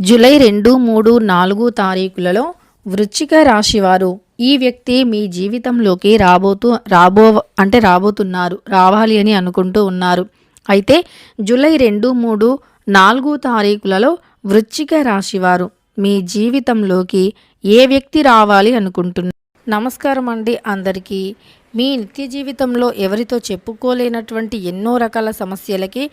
July 2, 3, 4 తారీఖులలో వృశ్చిక రాశివారు ఈ వ్యక్తి మీ జీవితంలోకి రాబోతున్నారు, రావాలి అని అనుకుంటూ ఉన్నారు. అయితే జూలై 2, 3, 4 తారీఖులలో వృశ్చిక రాశివారు మీ జీవితంలోకి ఏ వ్యక్తి రావాలి అనుకుంటున్నారు? నమస్కారం అండి అందరికీ. మీ నిత్య జీవితంలో ఎవరితో చెప్పుకోలేనటువంటి ఎన్నో రకాల సమస్యలకి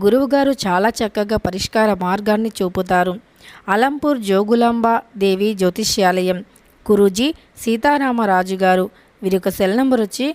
గురువుగారు చాలా చక్కగా పరిష్కార మార్గాన్ని చూపుతారు. అలంపూర్ జోగులాంబ దేవి జ్యోతిష్యాలయం గురూజీ సీతారామరాజు గారు. వీరి యొక్క సెల్ నెంబర్ వచ్చి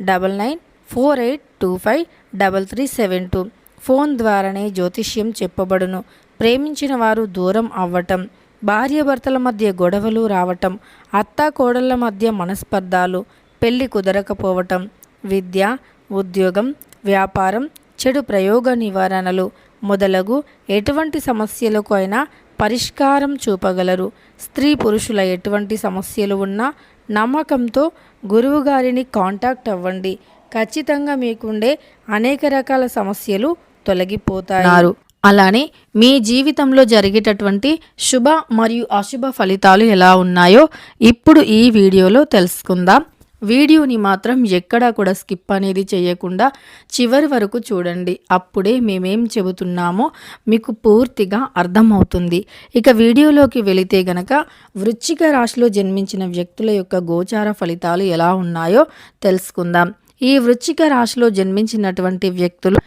9948253372. ఫోన్ ద్వారానే జ్యోతిష్యం చెప్పబడును. ప్రేమించిన వారు దూరం అవ్వటం, భార్యాభర్తల మధ్య గొడవలు రావటం, అత్తాకోడళ్ల మధ్య మనస్పర్ధాలు, పెళ్లి కుదరకపోవటం, విద్య, ఉద్యోగం, వ్యాపారం, చెడు ప్రయోగ నివారణలు మొదలగు ఎటువంటి సమస్యలకు అయినా పరిష్కారం చూపగలరు. స్త్రీ పురుషుల ఎటువంటి సమస్యలు ఉన్నా నమ్మకంతో గురువుగారిని కాంటాక్ట్ అవ్వండి. ఖచ్చితంగా మీకుండే అనేక రకాల సమస్యలు తొలగిపోతాయి. అలానే మీ జీవితంలో జరిగేటటువంటి శుభ మరియు అశుభ ఫలితాలు ఎలా ఉన్నాయో ఇప్పుడు ఈ వీడియోలో తెలుసుకుందాం. వీడియోని మాత్రం ఎక్కడా కూడా స్కిప్ అనేది చేయకుండా చివరి వరకు చూడండి. అప్పుడే మేమేం చెబుతున్నామో మీకు పూర్తిగా అర్థమవుతుంది. ఇక వీడియోలోకి వెళితే గనక వృశ్చిక రాశిలో జన్మించిన వ్యక్తుల యొక్క గోచార ఫలితాలు ఎలా ఉన్నాయో తెలుసుకుందాం. ఈ వృశ్చిక రాశిలో జన్మించినటువంటి వ్యక్తులు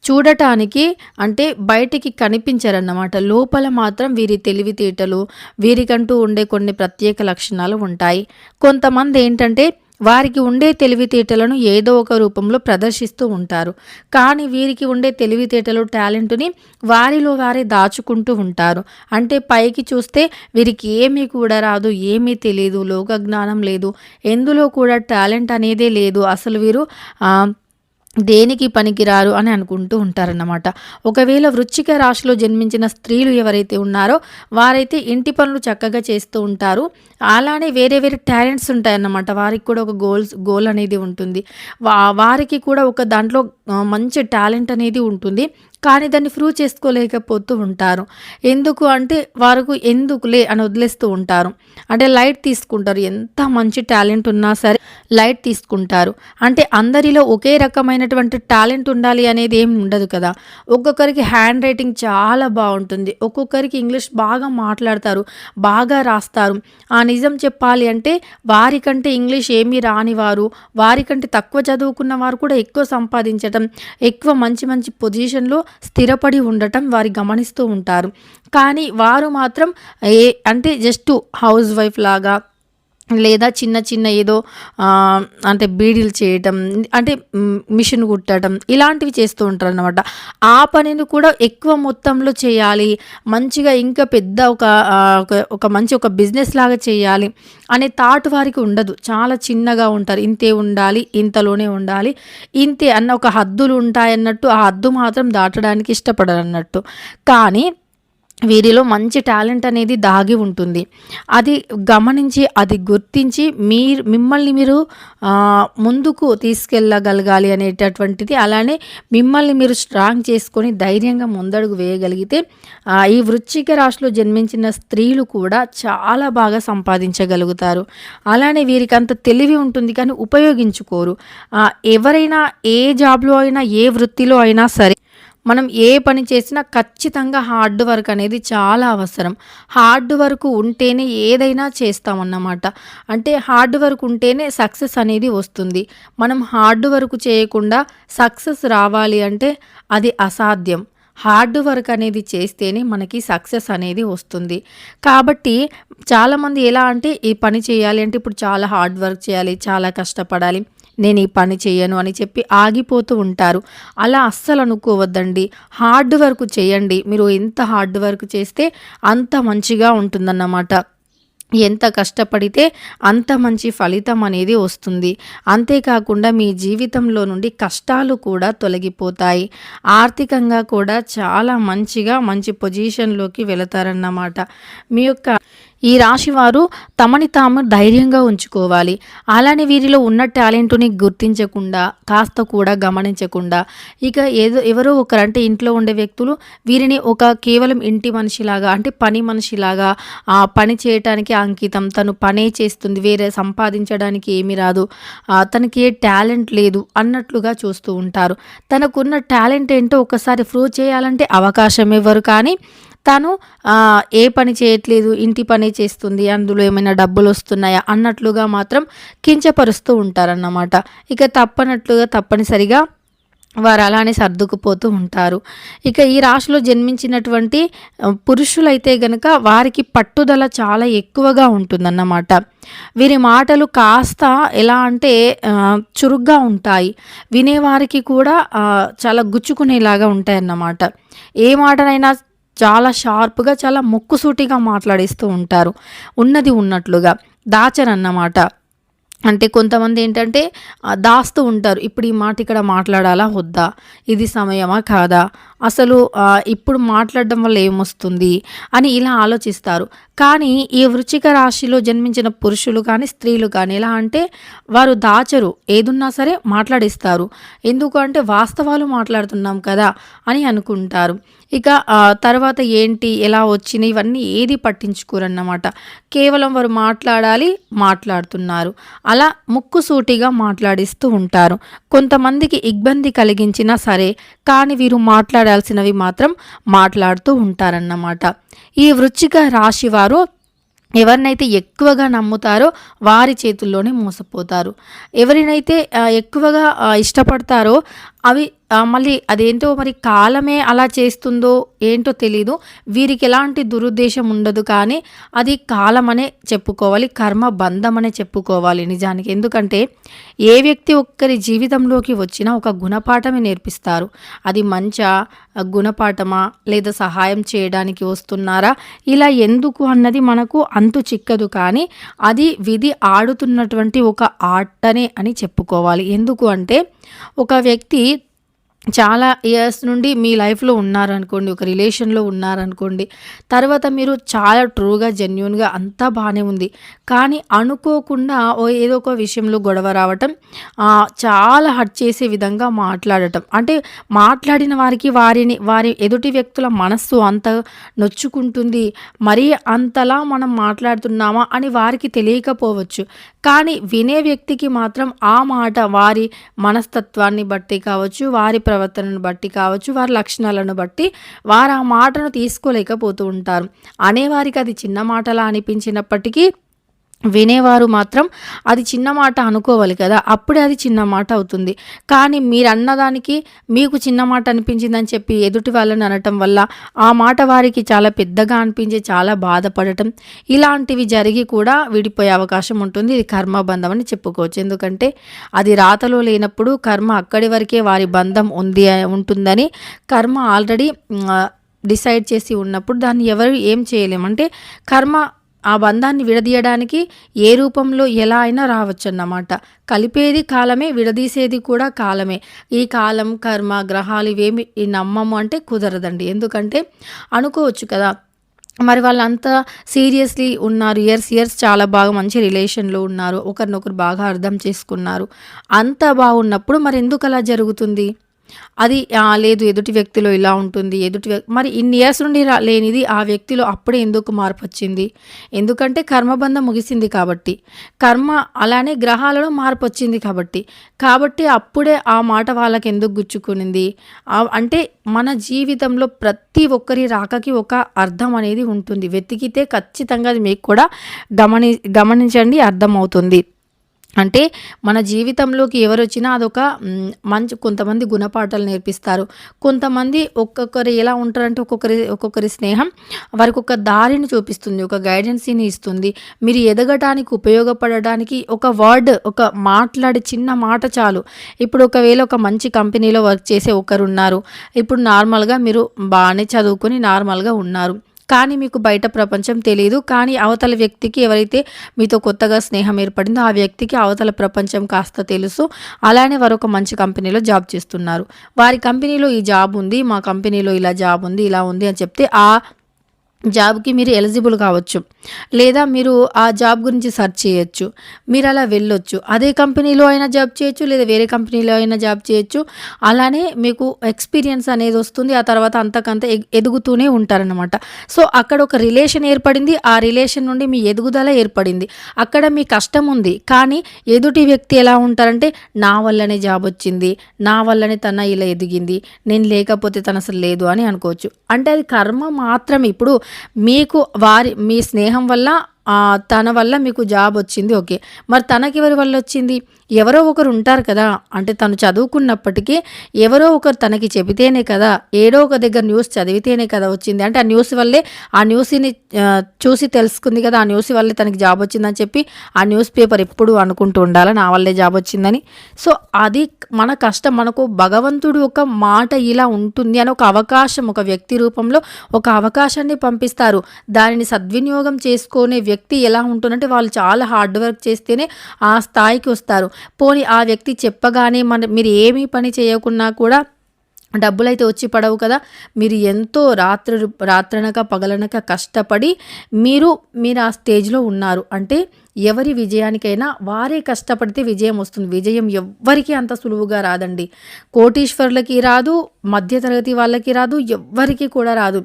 చూడటానికి అంటే బయటికి కనిపించరన్నమాట. లోపల మాత్రం వీరి తెలివితేటలు, వీరికంటూ ఉండే కొన్ని ప్రత్యేక లక్షణాలు ఉంటాయి. కొంతమంది ఏంటంటే వారికి ఉండే తెలివితేటలను ఏదో ఒక రూపంలో ప్రదర్శిస్తూ ఉంటారు. కానీ వీరికి ఉండే తెలివితేటలు, టాలెంట్ని వారిలో వారే దాచుకుంటూ ఉంటారు. అంటే పైకి చూస్తే వీరికి ఏమీ కూడా రాదు, ఏమీ తెలియదు, లోకజ్ఞానం లేదు, ఎందులో కూడా టాలెంట్ అనేదే లేదు, అసలు వీరు దేనికి పనికిరారు అని అనుకుంటూ ఉంటారన్నమాట. ఒకవేళ వృశ్చిక రాశిలో జన్మించిన స్త్రీలు ఎవరైతే ఉన్నారో వారైతే ఇంటి పనులు చక్కగా చేస్తూ ఉంటారు. అలానే వేరే వేరే టాలెంట్స్ ఉంటాయన్నమాట. వారికి కూడా ఒక గోల్ అనేది ఉంటుంది. వారికి కూడా ఒక దాంట్లో మంచి టాలెంట్ అనేది ఉంటుంది. కానీ దాన్ని ప్రూవ్ చేసుకోలేకపోతూ ఉంటారు. ఎందుకు అంటే వారికి ఎందుకులే అని వదిలేస్తూ ఉంటారు. అంటే లైట్ తీసుకుంటారు. ఎంత మంచి టాలెంట్ ఉన్నా సరే లైట్ తీసుకుంటారు. అంటే అందరిలో ఒకే రకమైనటువంటి టాలెంట్ ఉండాలి అనేది ఏమి ఉండదు కదా. ఒక్కొక్కరికి హ్యాండ్ రైటింగ్ చాలా బాగుంటుంది, ఒక్కొక్కరికి ఇంగ్లీష్ బాగా మాట్లాడతారు, బాగా రాస్తారు. ఆ నిజం చెప్పాలి అంటే వారికంటే ఇంగ్లీష్ ఏమీ రాని వారు, వారికంటే తక్కువ చదువుకున్న వారు కూడా ఎక్కువ సంపాదించటం, ఎక్కువ మంచి మంచి పొజిషన్లో స్థిరపడి ఉండటం వారు గమనిస్తూ ఉంటారు. కానీ వారు మాత్రం అంటే జస్ట్ హౌస్ వైఫ్ లాగా లేదా చిన్న చిన్న ఏదో అంటే బీడీలు చేయటం, అంటే మిషన్ కుట్టడం ఇలాంటివి చేస్తూ ఉంటారు అన్నమాట. ఆ పనిని కూడా ఎక్కువ మొత్తంలో చేయాలి, మంచిగా ఇంకా పెద్ద ఒక మంచి ఒక బిజినెస్ లాగా చేయాలి అనే థాట్ వారికి ఉండదు. చాలా చిన్నగా ఉంటారు. ఇంతే ఉండాలి, ఇంతలోనే ఉండాలి, ఇంతే అన్న ఒక హద్దులు ఉంటాయన్నట్టు ఆ హద్దు మాత్రం దాటడానికి ఇష్టపడరు అన్నట్టు. కానీ వీరిలో మంచి టాలెంట్ అనేది దాగి ఉంటుంది. అది గమనించి అది గుర్తించి మిమ్మల్ని మీరు ముందుకు తీసుకెళ్ళగలగాలి అనేటటువంటిది. అలానే మిమ్మల్ని మీరు స్ట్రాంగ్ చేసుకొని ధైర్యంగా ముందడుగు వేయగలిగితే ఈ వృశ్చిక రాశిలో జన్మించిన స్త్రీలు కూడా చాలా బాగా సంపాదించగలుగుతారు. అలానే వీరికి అంత తెలివి ఉంటుంది కానీ ఉపయోగించుకోరు. ఎవరైనా ఏ జాబ్లో అయినా ఏ వృత్తిలో అయినా సరే మనం ఏ పని చేసినా ఖచ్చితంగా హార్డ్ వర్క్ అనేది చాలా అవసరం. హార్డ్ వర్క్ ఉంటేనే ఏదైనా చేస్తామన్నమాట. అంటే హార్డ్ వర్క్ ఉంటేనే సక్సెస్ అనేది వస్తుంది. మనం హార్డ్ వర్క్ చేయకుండా సక్సెస్ రావాలి అంటే అది అసాధ్యం. హార్డ్ వర్క్ అనేది చేస్తేనే మనకి సక్సెస్ అనేది వస్తుంది. కాబట్టి చాలామంది ఎలా అంటే ఈ పని చేయాలి అంటే ఇప్పుడు చాలా హార్డ్ వర్క్ చేయాలి, చాలా కష్టపడాలి, నేను ఈ పని చేయను అని చెప్పి ఆగిపోతూ ఉంటారు. అలా అస్సలు అనుకోవద్దండి. హార్డ్ వర్క్ చేయండి. మీరు ఎంత హార్డ్ వర్క్ చేస్తే అంత మంచిగా ఉంటుందన్నమాట. ఎంత కష్టపడితే అంత మంచి ఫలితం అనేది వస్తుంది. అంతేకాకుండా మీ జీవితంలో నుండి కష్టాలు కూడా తొలగిపోతాయి. ఆర్థికంగా కూడా చాలా మంచి పొజిషన్లోకి వెళతారన్నమాట. మీ యొక్క ఈ రాశి వారు తమని తాము ధైర్యంగా ఉంచుకోవాలి. అలానే వీరిలో ఉన్న టాలెంట్‌ని గుర్తించకుండా, కాస్త కూడా గమనించకుండా, ఇక ఎవరో ఒకరంటే ఇంట్లో ఉండే వ్యక్తులు వీరిని ఒక కేవలం ఇంటి మనిషిలాగా అంటే పని మనిషిలాగా పని చేయటానికి అంకితం. తను పనే చేస్తుంది. వేరే సంపాదించడానికి ఏమీ రాదు. తనకి ఏ టాలెంట్ లేదు అన్నట్లుగా చూస్తూ ఉంటారు. తనకున్న టాలెంట్ ఏంటో ఒకసారి ప్రూవ్ చేయాలంటే అవకాశం ఇవ్వరు. కానీ తను ఏ పని చేయట్లేదు, ఇంటి పనే చేస్తుంది, అందులో ఏమైనా డబ్బులొస్తున్నాయా అన్నట్లుగా మాత్రం కించపరుస్తూ ఉంటారన్నమాట. ఇక తప్పనిసరిగా వారు అలానే సర్దుకుపోతూ ఉంటారు. ఇక ఈ రాశిలో జన్మించినటువంటి పురుషులైతే గనక వారికి పట్టుదల చాలా ఎక్కువగా ఉంటుందన్నమాట. వీరి మాటలు కాస్త ఎలా అంటే చురుగ్గా ఉంటాయి. వినేవారికి కూడా చాలా గుచ్చుకునేలాగా ఉంటాయన్నమాట. ఏ మాటనైనా చాలా షార్ప్‌గా, చాలా ముక్కుసూటిగా మాట్లాడేస్తూ ఉంటారు. ఉన్నది ఉన్నట్లుగా దాచరన్నమాట. అంటే కొంతమంది ఏంటంటే దాస్తూ ఉంటారు. ఇప్పుడు ఈ మాట ఇక్కడ మాట్లాడాలా వద్దా? ఇది సమయమా కాదా? అసలు ఇప్పుడు మాట్లాడడం వల్ల ఏమొస్తుంది అని ఇలా ఆలోచిస్తారు. కానీ ఈ వృశ్చిక రాశిలో జన్మించిన పురుషులు కానీ, స్త్రీలు కానీ ఎలా అంటే వారు దాచరు. ఏదున్నా సరే మాట్లాడేస్తారు. ఎందుకు అంటే వాస్తవాలు మాట్లాడుతున్నాం కదా అని అనుకుంటారు. ఇక తర్వాత ఏంటి, ఎలా వచ్చినాయి ఇవన్నీ ఏది పట్టించుకోరన్నమాట. కేవలం వారు మాట్లాడాలి, మాట్లాడుతున్నారు. అలా ముక్కుసూటిగా మాట్లాడిస్తూ ఉంటారు. కొంతమందికి ఇబ్బంది కలిగించినా సరే కానీ వీరు మాట్లాడాల్సినవి మాత్రం మాట్లాడుతూ ఉంటారన్నమాట. ఈ వృశ్చిక రాశి వారు ఎవరినైతే ఎక్కువగా నమ్ముతారో వారి చేతుల్లోనే మోసపోతారు. ఎవరినైతే ఎక్కువగా ఇష్టపడతారో అవి మళ్ళీ అదేంటో మరి కాలమే అలా చేస్తుందో ఏంటో తెలీదు. వీరికి ఎలాంటి దురుద్దేశం ఉండదు. కానీ అది కాలమనే చెప్పుకోవాలి. కర్మ బంధమనే చెప్పుకోవాలి నిజానికి. ఎందుకంటే ఏ వ్యక్తి ఒక్కరి జీవితంలోకి వచ్చినా ఒక గుణపాఠమే నేర్పిస్తారు. అది మంచా, గుణపాఠమా, లేదా సహాయం చేయడానికి వస్తున్నారా, ఇలా ఎందుకు అన్నది మనకు అంతు చిక్కదు. కానీ అది విధి ఆడుతున్నటువంటి ఒక ఆటనే అని చెప్పుకోవాలి. ఎందుకు అంటే ఒక వ్యక్తి చాలా ఇయర్స్ నుండి మీ లైఫ్లో ఉన్నారనుకోండి, ఒక రిలేషన్లో ఉన్నారనుకోండి, తర్వాత మీరు చాలా ట్రూగా జెన్యూన్గా అంతా బాగానే ఉంది. కానీ అనుకోకుండా ఏదో ఒక విషయంలో గొడవ రావటం, చాలా హర్ట్ చేసే విధంగా మాట్లాడటం, అంటే మాట్లాడిన వారి ఎదుటి వ్యక్తుల మనస్సు అంత నొచ్చుకుంటుంది, మరీ అంతలా మనం మాట్లాడుతున్నామా అని వారికి తెలియకపోవచ్చు. కానీ వినే వ్యక్తికి మాత్రం ఆ మాట వారి మనస్తత్వాన్ని బట్టి కావచ్చు, వారి ప్రవర్తనను బట్టి కావచ్చు, వారి లక్షణాలను బట్టి వారు ఆ మాటను తీసుకోలేకపోతూ ఉంటారు. అనేవారికి అది చిన్న మాటలా అనిపించినప్పటికీ వినేవారు మాత్రం అది చిన్న మాట అనుకోవాలి కదా, అప్పుడే అది చిన్న మాట అవుతుంది. కానీ మీరు అన్నదానికి మీకు చిన్న మాట అనిపించిందని చెప్పి ఎదుటి వాళ్ళని అనటం వల్ల ఆ మాట వారికి చాలా పెద్దగా అనిపించి చాలా బాధపడటం, ఇలాంటివి జరిగి కూడా విడిపోయే అవకాశం ఉంటుంది. ఇది కర్మబంధం అని చెప్పుకోవచ్చు. ఎందుకంటే అది రాతలో లేనప్పుడు కర్మ అక్కడి వరకే వారి బంధం ఉంటుందని కర్మ ఆల్రెడీ డిసైడ్ చేసి ఉన్నప్పుడు దాన్ని ఎవరు ఏం చేయలేము. అంటే కర్మ ఆ బంధాన్ని విడదీయడానికి ఏ రూపంలో ఎలా అయినా రావచ్చన్నమాట. కలిపేది కాలమే, విడదీసేది కూడా కాలమే. ఈ కాలం, కర్మ, గ్రహాలు ఇవేమి నమ్మము అంటే కుదరదండి. ఎందుకంటే అనుకోవచ్చు కదా, మరి వాళ్ళంతా సీరియస్లీ ఉన్నారు, ఇయర్స్ చాలా బాగా మంచి రిలేషన్లో ఉన్నారు, ఒకరినొకరు బాగా అర్థం చేసుకున్నారు, అంతా బాగున్నప్పుడు మరి ఎందుకు అలా జరుగుతుంది? అది లేదు ఎదుటి వ్యక్తిలో ఇలా ఉంటుంది, మరి ఇన్ని ఇయర్స్ నుండి లేనిది ఆ వ్యక్తిలో అప్పుడే ఎందుకు మార్పు వచ్చింది? ఎందుకంటే కర్మబంధం ముగిసింది కాబట్టి, కర్మ అలానే గ్రహాలలో మార్పు వచ్చింది కాబట్టి అప్పుడే ఆ మాట వాళ్ళకి ఎందుకు గుచ్చుకునింది? అంటే మన జీవితంలో ప్రతి ఒక్కరి రాకకి ఒక అర్థం అనేది ఉంటుంది. వెతికితే ఖచ్చితంగా అది మీకు కూడా గమనించండి, అర్థమవుతుంది. అంటే మన జీవితంలోకి ఎవరొచ్చినా అదొక మంచి, కొంతమంది గుణపాఠాలు నేర్పిస్తారు. కొంతమంది ఒక్కొక్కరు ఎలా ఉంటారంటే ఒక్కొక్కరి స్నేహం వారికి ఒక దారిని చూపిస్తుంది, ఒక గైడెన్సీని ఇస్తుంది. మీరు ఎదగటానికి ఉపయోగపడడానికి ఒక వర్డ్, ఒక మాట్లాడే చిన్న మాట చాలు. ఇప్పుడు ఒకవేళ ఒక మంచి కంపెనీలో వర్క్ చేసే ఒకరున్నారు. ఇప్పుడు నార్మల్గా మీరు బాగానే చదువుకొని నార్మల్గా ఉన్నారు, కానీ మీకు బయట ప్రపంచం తెలియదు. కానీ అవతల వ్యక్తికి, ఎవరైతే మీతో కొత్తగా స్నేహం ఏర్పడిందో ఆ వ్యక్తికి అవతల ప్రపంచం కాస్త తెలుసు. అలానే వారు ఒక మంచి కంపెనీలో జాబ్ చేస్తున్నారు. వారి కంపెనీలో ఈ జాబ్ ఉంది, మా కంపెనీలో ఇలా జాబ్ ఉంది, ఇలా ఉంది అని చెప్తే జాబ్‌కి మీరు ఎలిజిబుల్ కావచ్చు. లేదా మీరు ఆ జాబ్ గురించి సెర్చ్ చేయొచ్చు. మీరలా వెళ్ళొచ్చు. అదే కంపెనీలో అయినా జాబ్ చేయొచ్చు. లేదా వేరే కంపెనీలో అయినా జాబ్ చేయొచ్చు. అలానే మీకు ఎక్స్‌పీరియన్స్ అనేదొస్తుంది. ఆ తర్వాత అంతకంత ఎదుగుతూనే ఉంటారనమాట. సో, అక్కడ ఒక రిలేషన్ ఏర్పడింది. ఆ రిలేషన్ నుండి మీ ఎదుగుదల ఏర్పడింది. అక్కడ మీ కష్టం ఉంది. కానీ ఎదుటి వ్యక్తి ఎలా ఉంటారంటే, నా వల్లనే జాబొచ్చింది. నా వల్లనే తన ఇలా ఎదిగింది. నేను లేకపోతే తనసలు లేదు అని అనుకోవచ్చు. అంటే అది కర్మ మాత్రమే. ఇప్పుడు మీకు మీ స్నేహం వల్ల తన వల్ల మీకు జాబ్ వచ్చింది ఓకే. మరి తనకెవరి వల్ల వచ్చింది? ఎవరో ఒకరు ఉంటారు కదా! అంటే తను చదువుకున్నప్పటికీ ఎవరో ఒకరు తనకి చెబితేనే కదా! ఏడో ఒక దగ్గర న్యూస్ చదివితేనే కదా వచ్చింది. అంటే ఆ న్యూస్ వల్లే ఆ న్యూస్‌ని చూసి తెలుసుకుంది కదా! ఆ న్యూస్ వల్లే తనకి జాబ్ వచ్చిందని చెప్పి ఆ న్యూస్ పేపర్ ఎప్పుడు అనుకుంటూ ఉండాలా నా వల్లే జాబ్ వచ్చిందని. సో, అది మన కష్టం. మనకు భగవంతుడు ఒక మాట ఇలా ఉంటుంది అని ఒక అవకాశం, ఒక వ్యక్తి రూపంలో ఒక అవకాశాన్ని పంపిస్తారు. దానిని సద్వినియోగం చేసుకునే వ్యక్తి ఎలా ఉంటుందంటే వాళ్ళు చాలా హార్డ్ వర్క్ చేస్తేనే ఆ స్థాయికి వస్తారు. పోనీ ఆ వ్యక్తి చెప్పగానే మీరు ఏమీ పని చేయకున్నా కూడా డబ్బులైతే వచ్చి పడవు కదా! మీరు ఎంతో రాత్రనక పగలనక కష్టపడి మీరు ఆ స్టేజ్‌లో ఉన్నారు. అంటే ఎవరి విజయానికైనా వారే కష్టపడితే విజయం వస్తుంది. విజయం ఎవ్వరికీ అంత సులువుగా రాదండి. కోటీశ్వరులకి రాదు, మధ్య తరగతి వాళ్ళకి రాదు, ఎవ్వరికీ కూడా రాదు.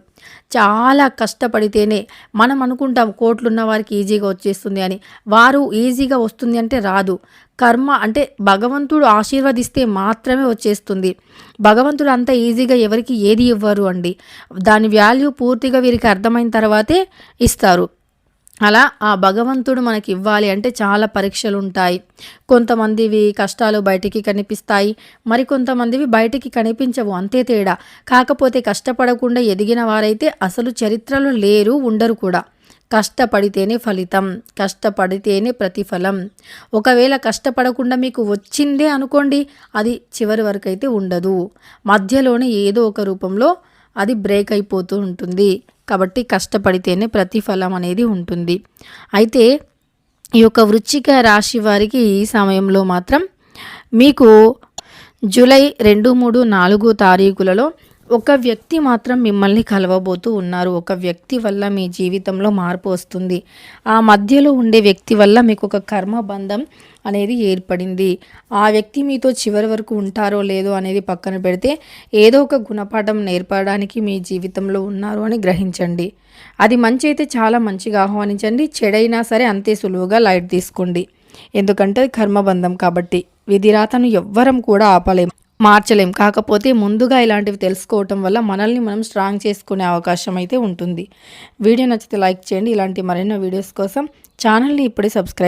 చాలా కష్టపడితేనే మనం అనుకుంటాం కోట్లున్న వారికి ఈజీగా వచ్చేస్తుంది అని. వారు ఈజీగా వస్తుంది అంటే రాదు. కర్మ అంటే భగవంతుడు ఆశీర్వదిస్తే మాత్రమే వచ్చేస్తుంది. భగవంతుడు అంత ఈజీగా ఎవరికి ఏది ఇవ్వరు అండి. దాని వాల్యూ పూర్తిగా వీరికి అర్థమైన తర్వాతే ఇస్తారు. అలా ఆ భగవంతుడు మనకి ఇవ్వాలి అంటే చాలా పరీక్షలుంటాయి. కొంతమందివి కష్టాలు బయటికి కనిపిస్తాయి. మరికొంతమందివి బయటికి కనిపించవు అంతే తేడా. కాకపోతే కష్టపడకుండా ఎదిగిన వారైతే అసలు చరిత్రలో లేరు, ఉండరు కూడా. కష్టపడితేనే ఫలితం, కష్టపడితేనే ప్రతిఫలం. ఒకవేళ కష్టపడకుండా మీకు వచ్చిందే అనుకోండి, అది చివరి వరకైతే ఉండదు. మధ్యలోనే ఏదో ఒక రూపంలో అది బ్రేక్ అయిపోతూ ఉంటుంది. కాబట్టి కష్టపడితేనే ప్రతిఫలం అనేది ఉంటుంది. అయితే ఈ యొక్క వృశ్చిక రాశి వారికి ఈ సమయంలో మాత్రం మీకు జూలై 2, 3, 4 తారీఖులలో ఒక వ్యక్తి మాత్రం మిమ్మల్ని కలవబోతూ ఉన్నారు. ఒక వ్యక్తి వల్ల మీ జీవితంలో మార్పు వస్తుంది. ఆ మధ్యలో ఉండే వ్యక్తి వల్ల మీకు ఒక కర్మ బంధం అనేది ఏర్పడింది. ఆ వ్యక్తి మీతో చివరి వరకు ఉంటారో లేదో అనేది పక్కన పెడితే ఏదో ఒక గుణపాఠం నేర్పడానికి మీ జీవితంలో ఉన్నారు అని గ్రహించండి. అది మంచి అయితే చాలా మంచిగా ఆహ్వానించండి. చెడైనా సరే అంతే సులువుగా లైట్ తీసుకోండి. ఎందుకంటే కర్మబంధం కాబట్టి విధిరాతను ఎవ్వరం కూడా ఆపలేం, మార్చలేం. కాకపోతే ముందుగా ఇలాంటివి తెలుసుకోవటం వల్ల మనల్ని మనం స్ట్రాంగ్ చేసుకునే అవకాశం అయితే ఉంటుంది. వీడియో నచ్చితే లైక్ చేయండి. ఇలాంటి మరెన్నో వీడియోస్ కోసం ఛానల్ని ఇప్పుడే సబ్స్క్రైబ్